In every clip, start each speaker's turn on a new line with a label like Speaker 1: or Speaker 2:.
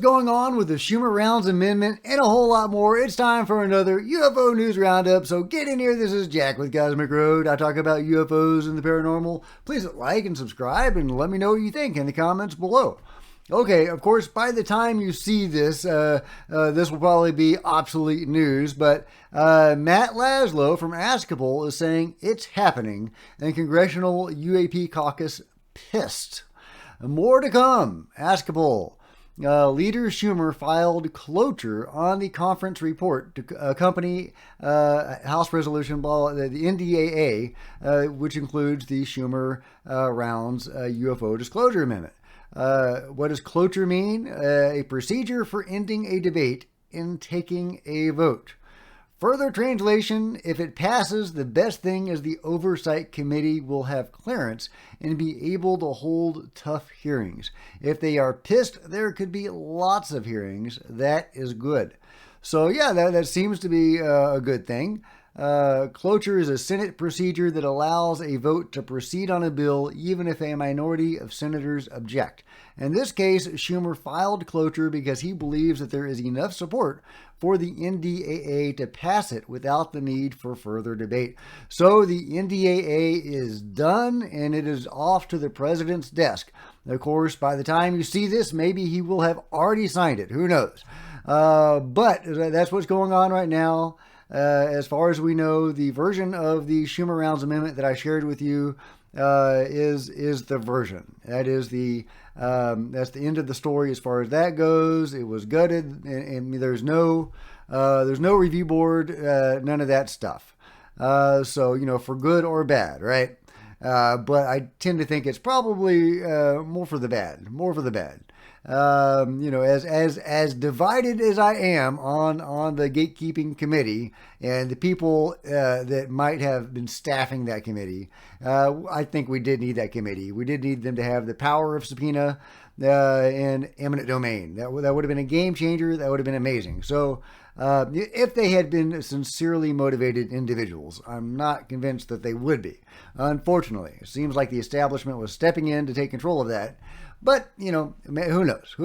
Speaker 1: going on with the Schumer-Rounds amendment and a whole lot more. It's time for another UFO News Roundup, so get in here. This is Jack with Cosmic Road. I talk about UFOs and the paranormal. Please like and subscribe and let me know what you think in the comments below. Okay, of course, by the time you see this, this will probably be obsolete news, but Matt Laszlo from Askapol is saying it's happening, and Congressional UAP caucus pissed. More to come. Askapol. Leader Schumer filed cloture on the conference report to accompany House Resolution Law, the NDAA, which includes the Schumer-Rounds UFO Disclosure Amendment. What does cloture mean? A procedure for ending a debate and taking a vote. Further translation, if it passes, the best thing is the Oversight Committee will have clearance and be able to hold tough hearings. If they are pissed, there could be lots of hearings. That is good. So yeah, that seems to be a good thing. Cloture is a Senate procedure that allows a vote to proceed on a bill even if a minority of senators object. In this case, Schumer filed cloture because he believes that there is enough support for the NDAA to pass it without the need for further debate. So the NDAA is done and it is off to the president's desk. Of course, by the time you see this, maybe he will have already signed it. Who knows? But that's what's going on right now. As far as we know, the version of the Schumer-Rounds amendment that I shared with you is the version. That is that's the end of the story as far as that goes. It was gutted, and there's no review board, none of that stuff. So for good or bad, right? But I tend to think it's probably more for the bad. As divided as I am on the gatekeeping committee and the people that might have been staffing that committee, I think we did need that committee. We did need them to have the power of subpoena and eminent domain. That would have been a game changer. That would have been amazing. So if they had been sincerely motivated individuals, I'm not convinced that they would be. Unfortunately, it seems like the establishment was stepping in to take control of that. But, who knows?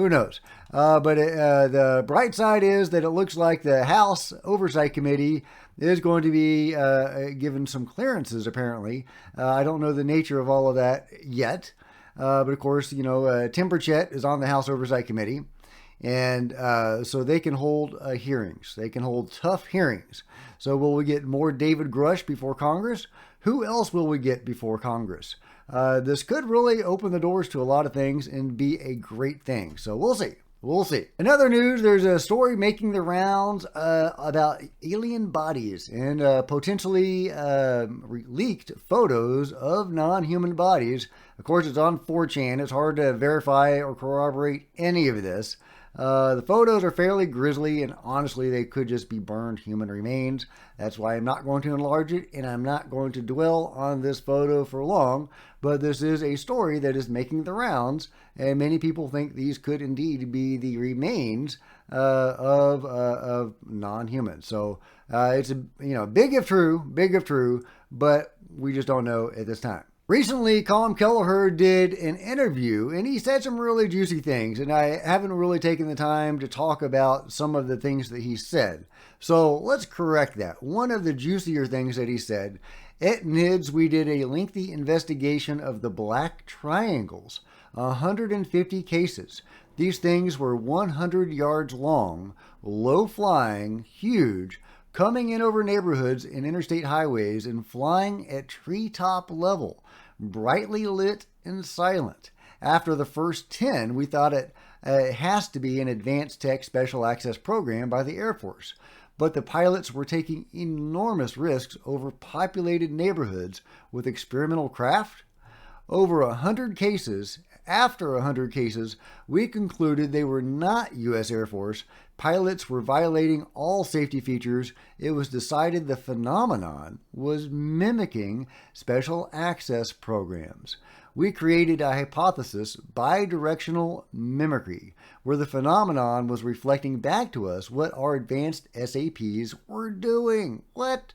Speaker 1: But the bright side is that it looks like the House Oversight Committee is going to be given some clearances, apparently. I don't know the nature of all of that yet. But, of course, Tim Burchett is on the House Oversight Committee. And so they can hold hearings. They can hold tough hearings. So will we get more David Grush before Congress? Who else will we get before Congress? This could really open the doors to a lot of things and be a great thing. So we'll see. In other news, there's a story making the rounds about alien bodies and potentially leaked photos of non-human bodies. Of course, it's on 4chan. It's hard to verify or corroborate any of this. The photos are fairly grisly, and honestly, they could just be burned human remains. That's why I'm not going to enlarge it, and I'm not going to dwell on this photo for long. But this is a story that is making the rounds, and many people think these could indeed be the remains of non-humans. So it's big if true, but we just don't know at this time. Recently, Colm Kelleher did an interview, and he said some really juicy things, and I haven't really taken the time to talk about some of the things that he said. So let's correct that. One of the juicier things that he said, at NIDS, we did a lengthy investigation of the black triangles, 150 cases. These things were 100 yards long, low-flying, huge, coming in over neighborhoods and interstate highways and flying at treetop level, brightly lit and silent. After the first 10, we thought it has to be an advanced tech special access program by the Air Force. But the pilots were taking enormous risks over populated neighborhoods with experimental craft. After 100 cases, we concluded they were not U.S. Air Force. Pilots were violating all safety features. It was decided the phenomenon was mimicking special access programs. We created a hypothesis, bidirectional mimicry, where the phenomenon was reflecting back to us what our advanced SAPs were doing. What?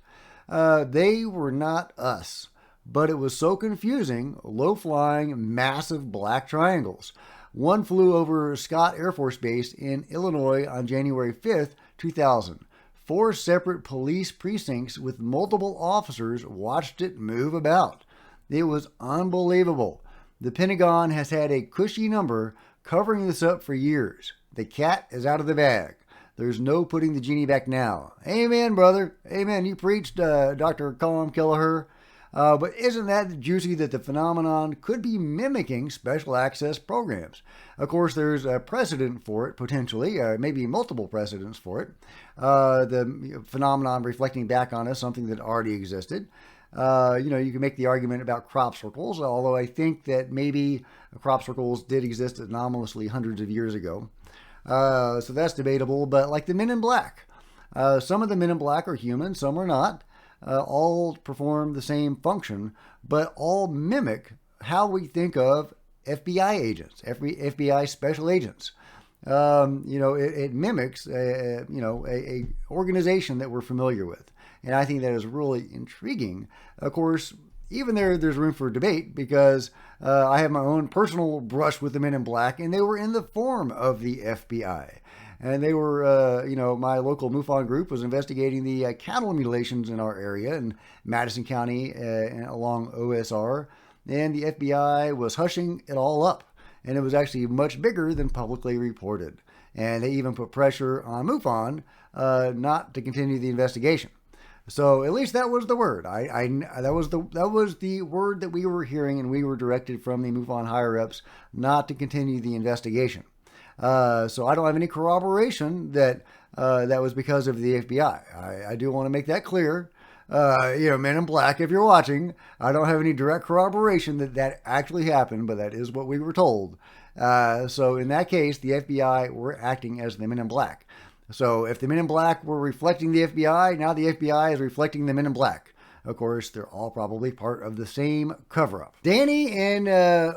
Speaker 1: They were not us. But it was so confusing, low-flying, massive black triangles. One flew over Scott Air Force Base in Illinois on January 5th, 2000. 4 separate police precincts with multiple officers watched it move about. It was unbelievable. The Pentagon has had a cushy number covering this up for years. The cat is out of the bag. There's no putting the genie back now. Amen, brother. Amen. You preached, Dr. Colm Kelleher. But isn't that juicy that the phenomenon could be mimicking special access programs? Of course, there's a precedent for it, potentially, maybe multiple precedents for it. The phenomenon reflecting back on us, something that already existed. You can make the argument about crop circles, although I think that maybe crop circles did exist anomalously hundreds of years ago. So that's debatable, but like the Men in Black. Some of the Men in Black are human, some are not. All perform the same function, but all mimic how we think of FBI agents, FBI special agents. It mimics a organization that we're familiar with. And I think that is really intriguing. Of course, even there's room for debate because I have my own personal brush with the Men in Black, and they were in the form of the FBI. And they were, my local MUFON group was investigating the cattle mutilations in our area in Madison County along OSR. And the FBI was hushing it all up. And it was actually much bigger than publicly reported. And they even put pressure on MUFON not to continue the investigation. So at least that was the word. That was the word that we were hearing, and we were directed from the MUFON higher-ups not to continue the investigation. So I don't have any corroboration that that was because of the FBI. I do want to make that clear. Men in Black, if you're watching, I don't have any direct corroboration that that actually happened, but that is what we were told. So in that case, the FBI were acting as the Men in Black. So if the Men in Black were reflecting the FBI, now the FBI is reflecting the Men in Black. Of course, they're all probably part of the same cover-up. Danny and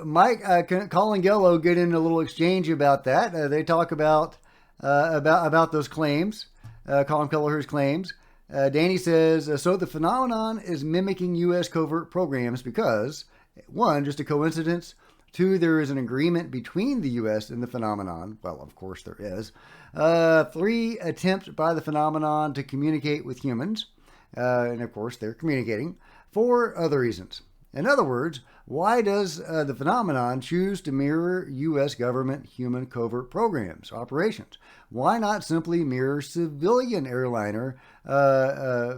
Speaker 1: Mike, Colm Kelleher get in a little exchange about that. They talk about those claims, Colm Kelleher's claims. Danny says, so the phenomenon is mimicking U.S. covert programs because, 1, just a coincidence. 2, there is an agreement between the U.S. and the phenomenon. Well, of course there is. 3, attempt by the phenomenon to communicate with humans. And of course, they're communicating. 4, other reasons. In other words, why does the phenomenon choose to mirror U.S. government human covert programs, operations? Why not simply mirror civilian airliner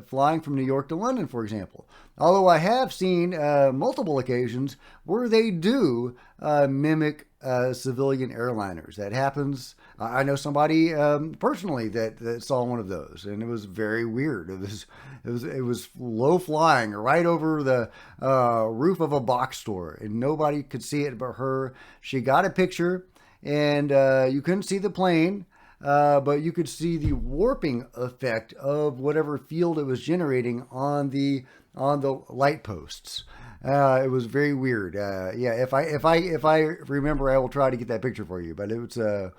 Speaker 1: flying from New York to London, for example? Although I have seen multiple occasions where they do mimic civilian airliners. That happens. I know somebody personally that saw one of those, and it was very weird. It was low flying right over the roof of a box store, and nobody could see it but her. She got a picture, and you couldn't see the plane, but you could see the warping effect of whatever field it was generating on the light posts. It was very weird. If I remember, I will try to get that picture for you. But it was a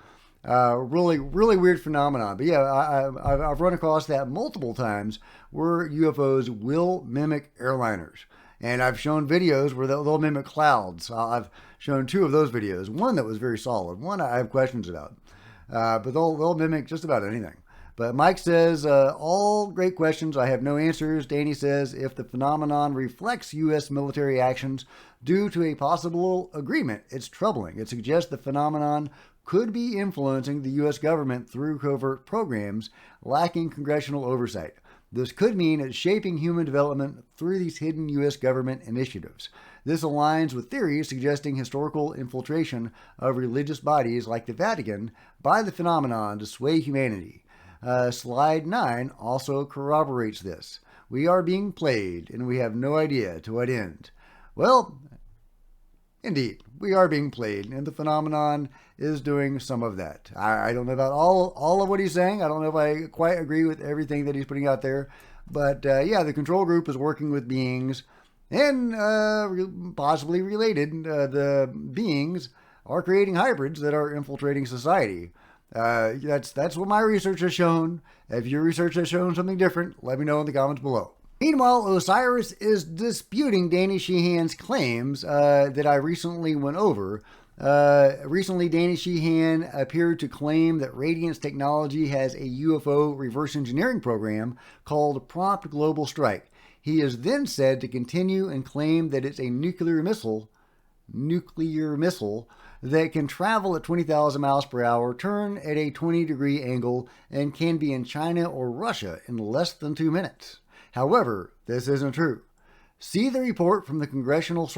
Speaker 1: really weird phenomenon. But yeah, I've run across that multiple times where UFOs will mimic airliners, and I've shown videos where they'll mimic clouds. I've shown 2 of those videos. One that was very solid. One I have questions about. But they'll mimic just about anything. But Mike says, all great questions. I have no answers. Danny says, if the phenomenon reflects U.S. military actions due to a possible agreement, it's troubling. It suggests the phenomenon could be influencing the U.S. government through covert programs lacking congressional oversight. This could mean it's shaping human development through these hidden U.S. government initiatives. This aligns with theories suggesting historical infiltration of religious bodies like the Vatican by the phenomenon to sway humanity. Slide 9 also corroborates this. We are being played, and we have no idea to what end. Well, indeed, we are being played, and the phenomenon is doing some of that. I don't know about all of what he's saying. I don't know if I quite agree with everything that he's putting out there. But yeah, the control group is working with beings, and possibly related, the beings are creating hybrids that are infiltrating society. That's what my research has shown. If your research has shown something different, let me know in the comments below. Meanwhile, Osiris is disputing Danny Sheehan's claims that I recently went over. Recently, Danny Sheehan appeared to claim that Radiance Technology has a UFO reverse engineering program called Prompt Global Strike. He is then said to continue and claim that it's a nuclear missile that can travel at 20,000 miles per hour, turn at a 20-degree angle, and can be in China or Russia in less than 2 minutes. However, this isn't true. See the report from the Congressional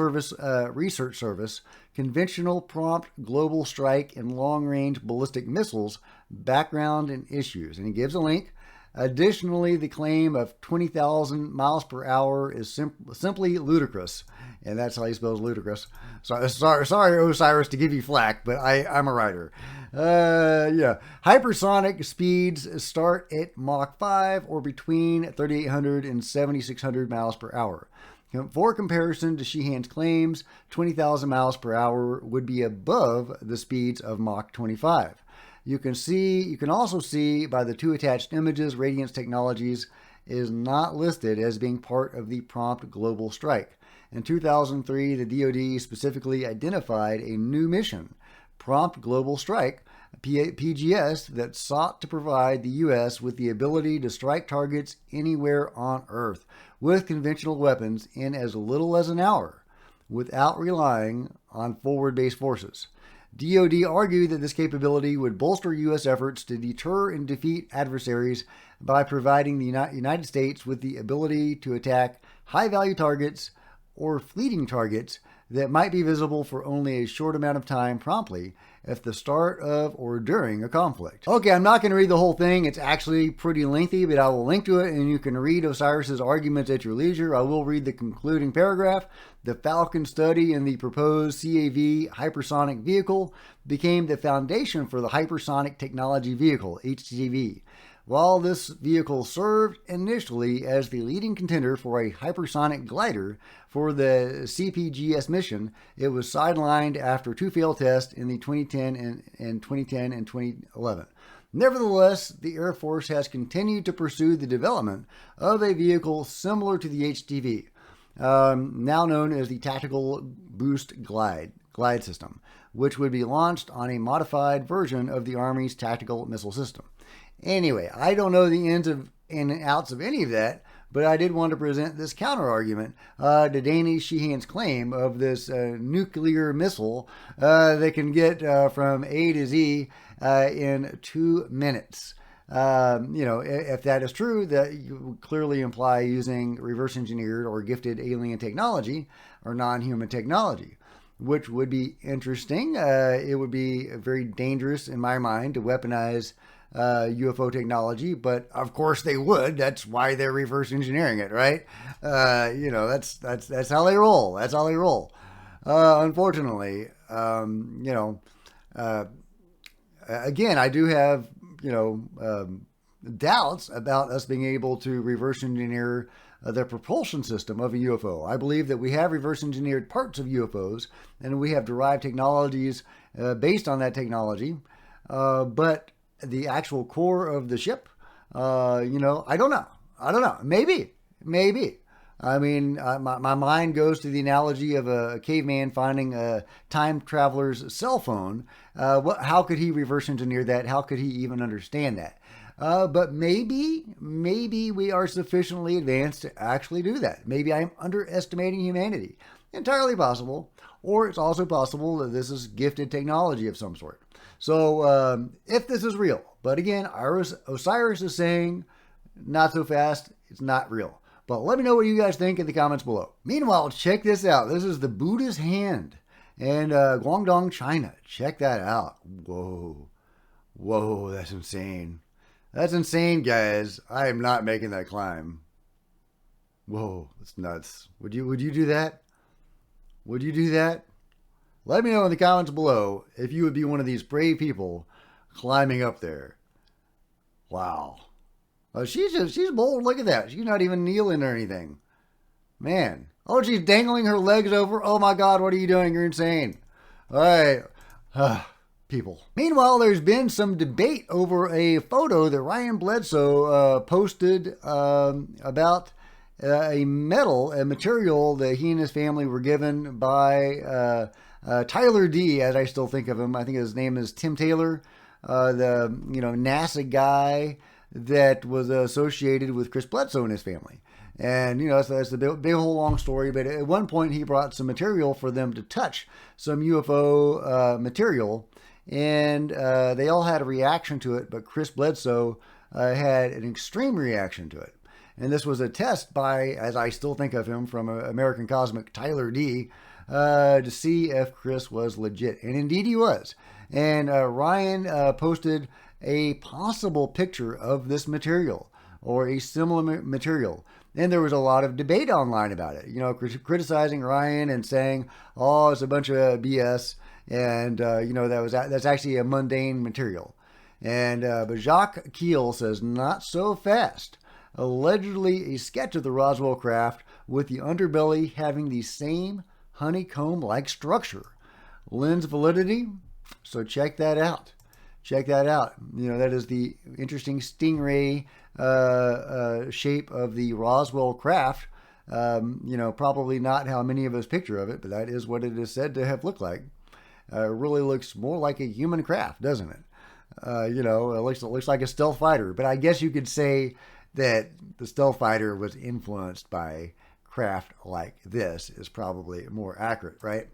Speaker 1: Research Service, Conventional Prompt Global Strike and Long-Range Ballistic Missiles, Background and Issues. And he gives a link. Additionally, the claim of 20,000 miles per hour is simply ludicrous. And that's how he spells ludicrous. Sorry, Osiris, to give you flack, but I'm a writer. Yeah. Hypersonic speeds start at Mach 5 or between 3,800 and 7,600 miles per hour. For comparison to Sheehan's claims, 20,000 miles per hour would be above the speeds of Mach 25. You can also see by the two attached images, Radiance Technologies is not listed as being part of the Prompt Global Strike. In 2003, the DoD specifically identified a new mission, Prompt Global Strike, PGS, that sought to provide the U.S. with the ability to strike targets anywhere on Earth with conventional weapons in as little as an hour without relying on forward-based forces. DoD argued that this capability would bolster U.S. efforts to deter and defeat adversaries by providing the United States with the ability to attack high-value targets or fleeting targets that might be visible for only a short amount of time promptly at the start of or during a conflict. Okay, I'm not going to read the whole thing. It's actually pretty lengthy, but I will link to it and you can read Osiris's arguments at your leisure. I will read the concluding paragraph. The Falcon study and the proposed CAV hypersonic vehicle became the foundation for the Hypersonic Technology Vehicle, HTV. While this vehicle served initially as the leading contender for a hypersonic glider for the CPGS mission, it was sidelined after two failed tests in the 2010 and 2011. Nevertheless, the Air Force has continued to pursue the development of a vehicle similar to the HTV, now known as the Tactical Boost Glide System, which would be launched on a modified version of the Army's tactical missile system. Anyway, I don't know the ins and outs of any of that, but I did want to present this counter-argument to Danny Sheehan's claim of this nuclear missile that can get from A to Z in 2 minutes. If that is true, that would clearly imply using reverse-engineered or gifted alien technology or non-human technology, which would be interesting. It would be very dangerous, in my mind, to weaponize UFO technology, but of course they would. That's why they're reverse engineering it, right? That's how they roll. That's how they roll. Unfortunately, again, I do have doubts about us being able to reverse engineer the propulsion system of a UFO. I believe that we have reverse engineered parts of UFOs, and we have derived technologies based on that technology, but the actual core of the ship, I don't know. Maybe. I mean, my mind goes to the analogy of a caveman finding a time traveler's cell phone. How could he reverse engineer that? How could he even understand that? But maybe we are sufficiently advanced to actually do that. Maybe I'm underestimating humanity. Entirely possible. Or it's also possible that this is gifted technology of some sort. So if this is real, but again, Osiris is saying not so fast, it's not real. But let me know what you guys think in the comments below. Meanwhile, check this out. This is the Buddha's hand in Guangdong, China. Check that out. Whoa, that's insane. That's insane, guys. I am not making that climb. Whoa, that's nuts. Would you do that? Would you do that? Let me know in the comments below if you would be one of these brave people climbing up there. Wow. She's bold. Look at that. She's not even kneeling or anything. Man. Oh, she's dangling her legs over. Oh my God, what are you doing? You're insane. All right. People. Meanwhile, there's been some debate over a photo that Ryan Bledsoe posted about a material that he and his family were given by Tyler D, as I still think of him, I think his name is Tim Taylor, the NASA guy that was associated with Chris Bledsoe and his family. And, that's a big whole long story. But at one point, he brought some material for them to touch, some UFO material. And they all had a reaction to it. But Chris Bledsoe had an extreme reaction to it. And this was a test by, as I still think of him, from American Cosmic Tyler D, to see if Chris was legit. And indeed he was. And Ryan posted a possible picture of this material or a similar material. And there was a lot of debate online about it, criticizing Ryan and saying, oh, it's a bunch of BS. And, that's actually a mundane material. And but Jacques Kiel says, not so fast. Allegedly a sketch of the Roswell craft with the underbelly having the same honeycomb-like structure. Lens validity? So check that out. Check that out. That is the interesting stingray shape of the Roswell craft. Probably not how many of us picture of it, but that is what it is said to have looked like. It really looks more like a human craft, doesn't it? It looks like a stealth fighter. But I guess you could say that the stealth fighter was influenced by craft like this is probably more accurate, right?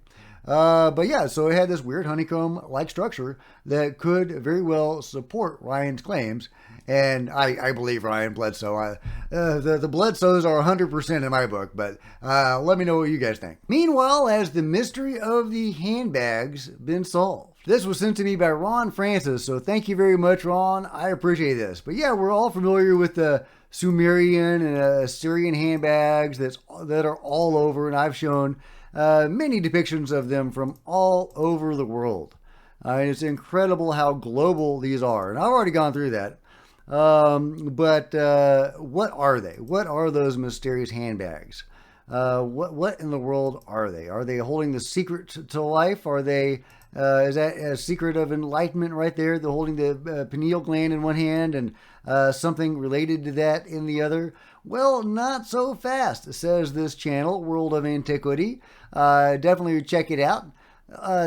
Speaker 1: But yeah, so it had this weird honeycomb-like structure that could very well support Ryan's claims. And I believe Ryan Bledsoe. The Bledsoes are 100% in my book, but let me know what you guys think. Meanwhile, has the mystery of the handbags been solved? This was sent to me by Ron Francis, so thank you very much, Ron. I appreciate this. But yeah, we're all familiar with the Sumerian and Assyrian handbags that are all over, and I've shown many depictions of them from all over the world. It's incredible how global these are, and I've already gone through that. But what are they? What are those mysterious handbags? What in the world are they? Are they holding the secret to life? Are they is that a secret of enlightenment right there? They're holding the pineal gland in one hand and something related to that in the other. Well, not so fast, says this channel, World of Antiquity. Definitely check it out.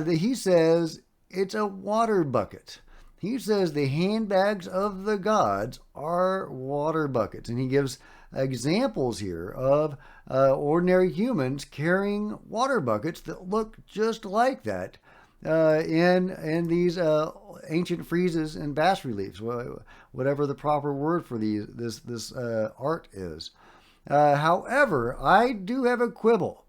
Speaker 1: He says it's a water bucket. He says the handbags of the gods are water buckets. And he gives examples here of ordinary humans carrying water buckets that look just like that in these ancient friezes and bas reliefs, whatever the proper word for this art is. However, I do have a quibble.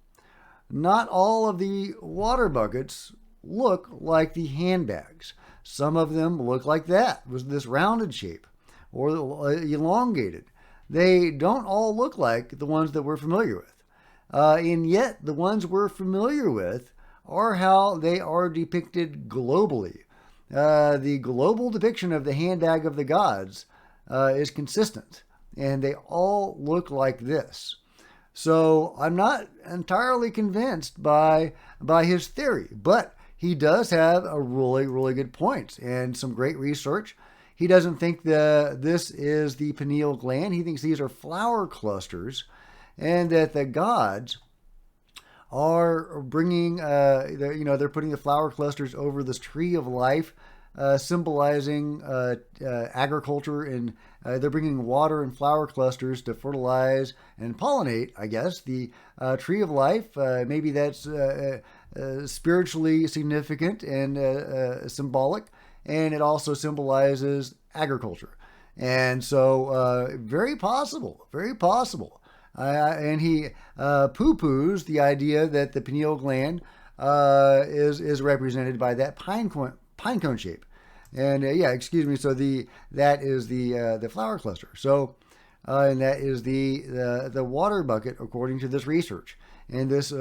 Speaker 1: Not all of the water buckets look like the handbags. Some of them look like that, was this rounded shape or elongated. They don't all look like the ones that we're familiar with. And yet the ones we're familiar with are how they are depicted globally. The global depiction of the handbag of the gods is consistent, and they all look like this. So I'm not entirely convinced by his theory, but he does have a really, really good point and some great research. He doesn't think this is the pineal gland. He thinks these are flower clusters, and that the gods are bringing, they're putting the flower clusters over this tree of life, symbolizing agriculture, and they're bringing water and flower clusters to fertilize and pollinate, I guess, the tree of life. Maybe that's spiritually significant and symbolic, and it also symbolizes agriculture. And so very possible, very possible. And he poo-poos the idea that the pineal gland is represented by that pine cone shape. And so that is the flower cluster. So and that is the water bucket according to this research. And this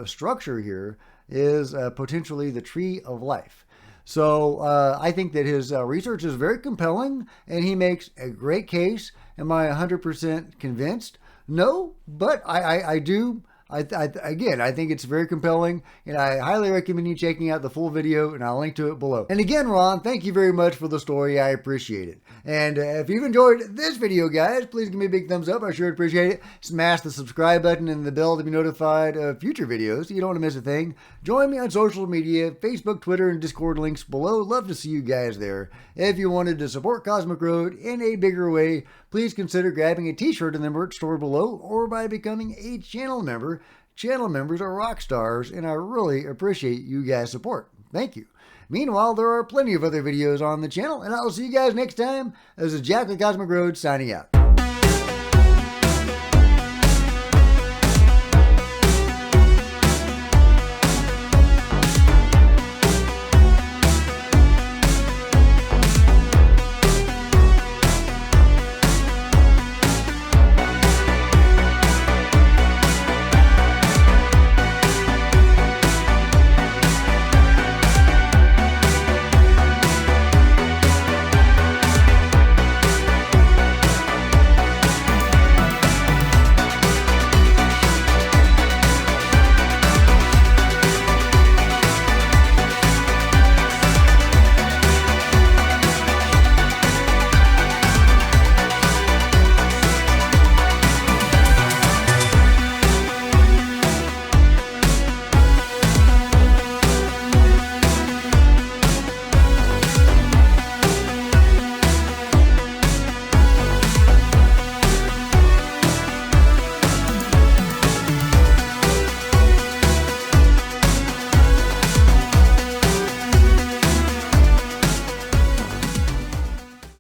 Speaker 1: structure here is potentially the tree of life. So I think that his research is very compelling, and he makes a great case. Am I 100% convinced? No, but I do Again, I think it's very compelling, and I highly recommend you checking out the full video, and I'll link to it below. And again, Ron, thank you very much for the story. I appreciate it. And if you've enjoyed this video, guys, please give me a big thumbs up. I sure appreciate it. Smash the subscribe button and the bell to be notified of future videos so you don't want to miss a thing. Join me on social media, Facebook, Twitter, and Discord links below. Love to see you guys there. If you wanted to support Cosmic Road in a bigger way, please consider grabbing a t-shirt in the merch store below or by becoming a channel member. Channel members are rock stars, and I really appreciate you guys' support. Thank you. Meanwhile, there are plenty of other videos on the channel, and I'll see you guys next time. This is Jack with Cosmic Road signing out.